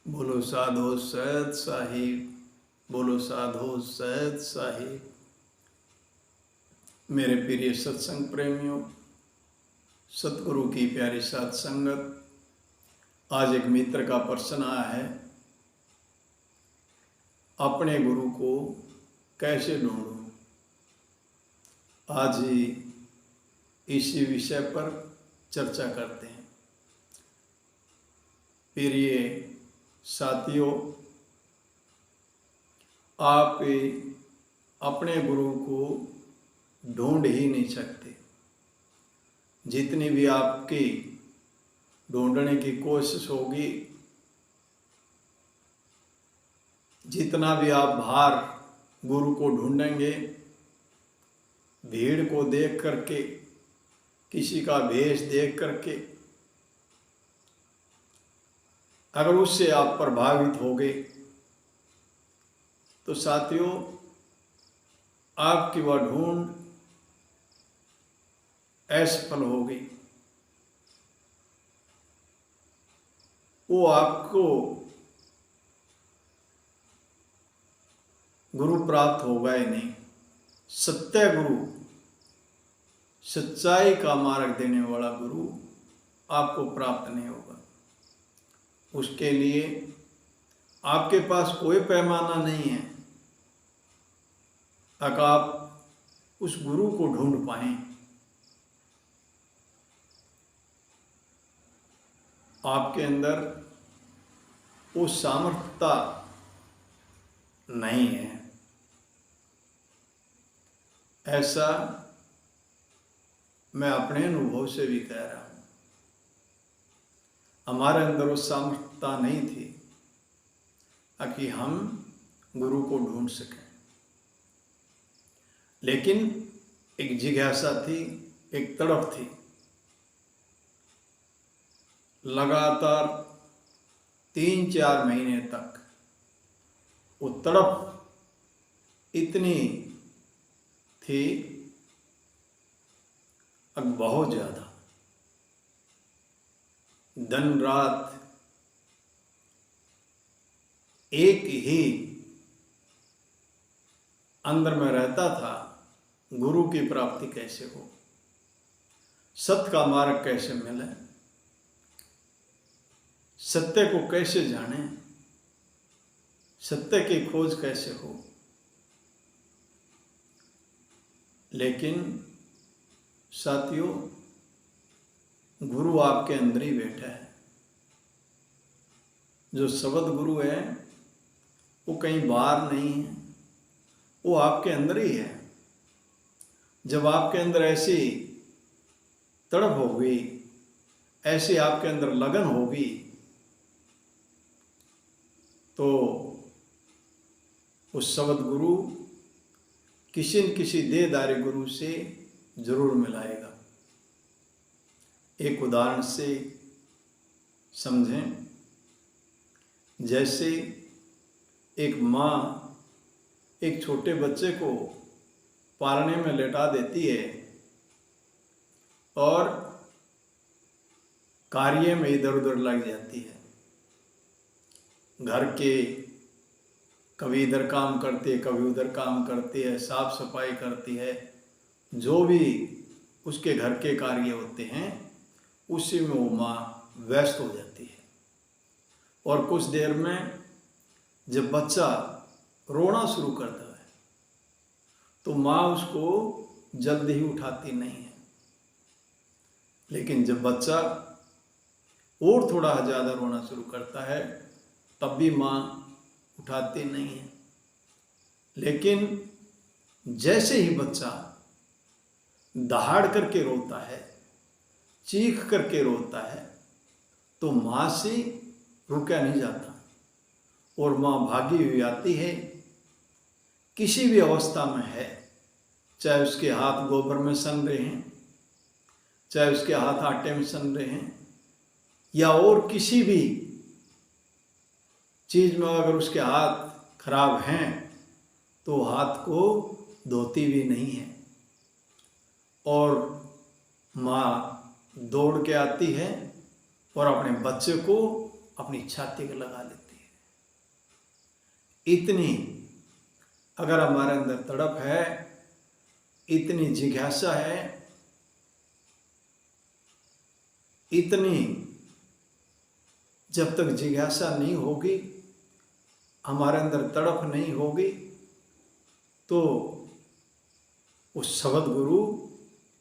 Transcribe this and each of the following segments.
बोलो साधो सैयद साहिब, बोलो साधो सैयद साहिब। मेरे प्रिय सत्संग प्रेमियों, सतगुरु की प्यारी साध संगत, आज एक मित्र का प्रश्न आया है, अपने गुरु को कैसे ढूंढूं। आज ही इसी विषय पर चर्चा करते हैं। प्रिय साथियों, आप अपने गुरु को ढूंढ ही नहीं सकते। जितनी भी आपकी ढूंढने की कोशिश होगी, जितना भी आप बाहर गुरु को ढूंढेंगे, भीड़ को देख करके, किसी का भेष देख करके, अगर उससे आप प्रभावित हो गए तो साथियों, आपकी वह ढूंढ असफल होगी। वो आपको गुरु प्राप्त होगा ही नहीं। सत्य गुरु, सच्चाई का मार्ग देने वाला गुरु आपको प्राप्त नहीं होगा। उसके लिए आपके पास कोई पैमाना नहीं है ताकि आप उस गुरु को ढूंढ पाएं। आपके अंदर वो सामर्थ्यता नहीं है। ऐसा मैं अपने अनुभव से भी कह रहा हूं। हमारे अंदर वो सामर्थ्यता नहीं थी ताकि हम गुरु को ढूंढ सकें। लेकिन एक जिज्ञासा थी, एक तड़प थी। लगातार 3-4 महीने तक वो तड़प इतनी थी, अब बहुत ज़्यादा, दिन रात एक ही अंदर में रहता था, गुरु की प्राप्ति कैसे हो, सत्य का मार्ग कैसे मिले, सत्य को कैसे जाने, सत्य की खोज कैसे हो। लेकिन साथियों, गुरु आपके अंदर ही बैठा है। जो शब्द गुरु है वो कहीं बाहर नहीं है, वो आपके अंदर ही है। जब आपके अंदर ऐसी तड़प होगी, ऐसी आपके अंदर लगन होगी, तो उस शब्द गुरु किसी न किसी देहधारी गुरु से जरूर मिलाएगा। एक उदाहरण से समझें। जैसे एक माँ एक छोटे बच्चे को पालने में लेटा देती है और कार्य में इधर उधर लग जाती है। घर के कभी इधर काम करती है, कभी उधर काम करती है, साफ सफाई करती है, जो भी उसके घर के कार्य होते हैं उसी में वो माँ व्यस्त हो जाती है। और कुछ देर में जब बच्चा रोना शुरू करता है तो माँ उसको जल्दी ही उठाती नहीं है। लेकिन जब बच्चा और थोड़ा ज़्यादा रोना शुरू करता है तब भी माँ उठाती नहीं है। लेकिन जैसे ही बच्चा दहाड़ करके रोता है, चीख करके रोता है, तो माँ से रुका नहीं जाता और माँ भागी हुई आती है। किसी भी अवस्था में है, चाहे उसके हाथ गोबर में सन रहे हैं, चाहे उसके हाथ आटे में सन रहे हैं, या और किसी भी चीज़ में अगर उसके हाथ खराब हैं तो हाथ को धोती भी नहीं है। और माँ दौड़ के आती है और अपने बच्चे को अपनी छाती पर लगा लेती है। इतनी अगर हमारे अंदर तड़प है, इतनी जिज्ञासा है, इतनी जब तक जिज्ञासा नहीं होगी, हमारे अंदर तड़प नहीं होगी, तो उस शब्द गुरु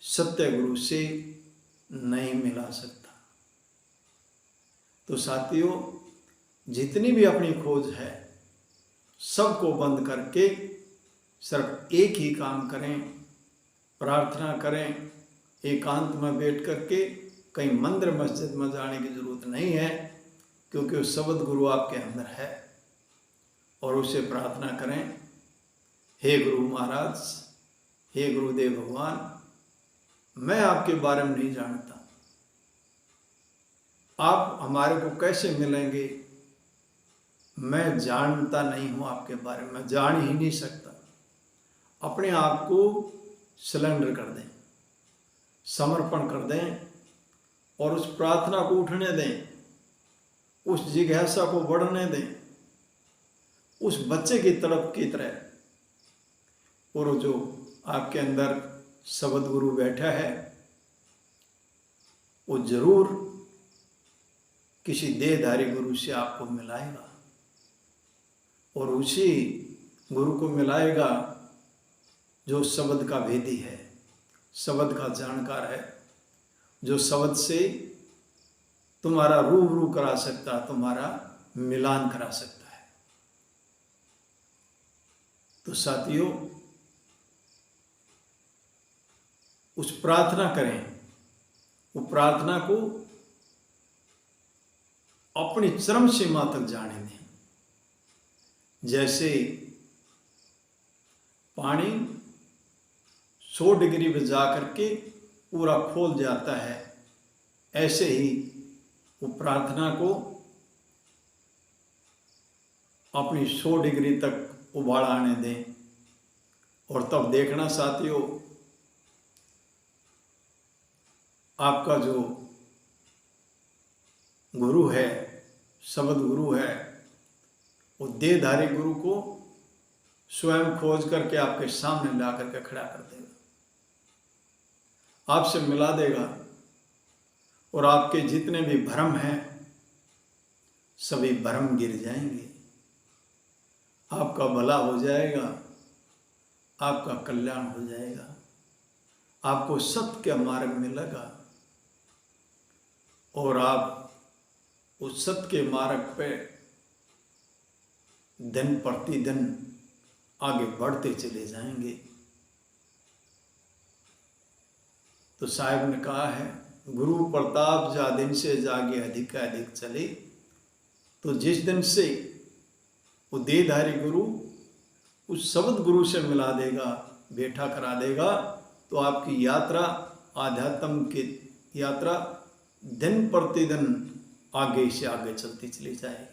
सत्य गुरु से नहीं मिला सकता। तो साथियों, जितनी भी अपनी खोज है, सबको बंद करके सिर्फ एक ही काम करें, प्रार्थना करें। एकांत में बैठ करके कहीं मंदिर मस्जिद में जाने की जरूरत नहीं है, क्योंकि वो शब्द गुरु आपके अंदर है। और उसे प्रार्थना करें, हे गुरु महाराज, हे गुरुदेव भगवान, मैं आपके बारे में नहीं जानता, आप हमारे को कैसे मिलेंगे, मैं जानता नहीं हूँ आपके बारे में, मैं जान ही नहीं सकता। अपने आप को सरेंडर कर दें, समर्पण कर दें और उस प्रार्थना को उठने दें, उस जिज्ञासा को बढ़ने दें, उस बच्चे की तड़प की तरह। और जो आपके अंदर शब्द गुरु बैठा है, वो जरूर किसी देहधारी गुरु से आपको मिलाएगा, और उसी गुरु को मिलाएगा जो शब्द का भेदी है, शब्द का जानकार है, जो शब्द से तुम्हारा रूबरू करा सकता, तुम्हारा मिलान करा सकता है। तो साथियों, उस प्रार्थना करें, वो प्रार्थना को अपनी चरम सीमा तक जाने दें। जैसे पानी 100 डिग्री पे जा करके पूरा खोल जाता है, ऐसे ही वो प्रार्थना को अपनी 100 डिग्री तक उबाल आने दें। और तब देखना साथियों, आपका जो गुरु है, शब्द गुरु है, वो देहधारी गुरु को स्वयं खोज करके आपके सामने ला करके खड़ा कर देगा, आपसे मिला देगा, और आपके जितने भी भ्रम हैं सभी भ्रम गिर जाएंगे, आपका भला हो जाएगा, आपका कल्याण हो जाएगा, आपको सत्य के मार्ग मिलेगा, और आप उस सत्य के मार्ग पे दिन प्रतिदिन आगे बढ़ते चले जाएंगे। तो साहिब ने कहा है, गुरु प्रताप जा दिन से जागे अधिक अधिक चले। तो जिस दिन से वो देहधारी गुरु उस शब्द गुरु से मिला देगा, बैठा करा देगा, तो आपकी यात्रा, आध्यात्म की यात्रा दिन प्रतिदिन आगे से आगे चलती चली जाएगी।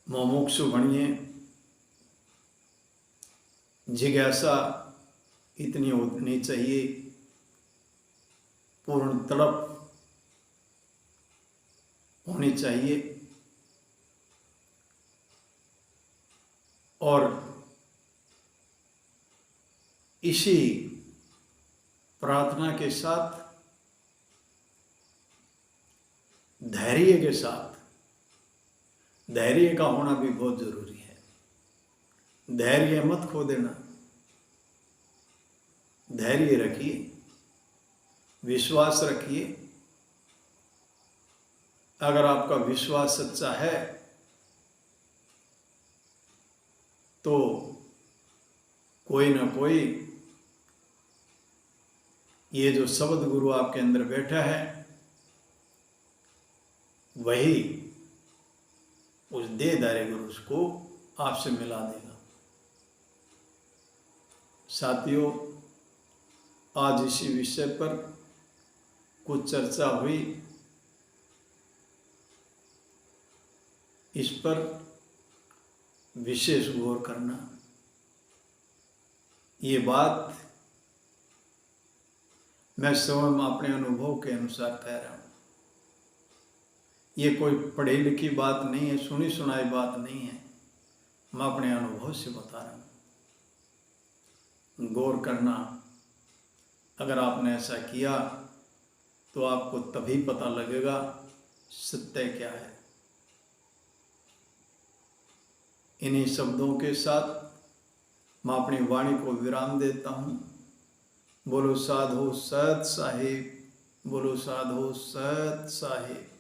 मुमुक्षु बनिए, जिज्ञासा इतनी होनी चाहिए, पूर्ण तड़प होनी चाहिए, और इसी प्रार्थना के साथ, धैर्य के साथ, धैर्य का होना भी बहुत जरूरी है। धैर्य मत खो देना, धैर्य रखिए, विश्वास रखिए। अगर आपका विश्वास सच्चा है तो कोई ना कोई ये जो शब्द गुरु आपके अंदर बैठा है, वही उस देहधारी गुरु को आपसे मिला देगा। साथियों, आज इसी विषय पर कुछ चर्चा हुई, इस पर विशेष गौर करना। ये बात मैं स्वयं अपने अनुभव के अनुसार कह रहा हूँ। ये कोई पढ़ी लिखी बात नहीं है, सुनी सुनाई बात नहीं है, मैं अपने अनुभव से बता रहा हूँ। गौर करना, अगर आपने ऐसा किया तो आपको तभी पता लगेगा सत्य क्या है। इन्हीं शब्दों के साथ मैं अपनी वाणी को विराम देता हूँ। बोलो साधो सत साहिब, बोलो साधो सत साहिब।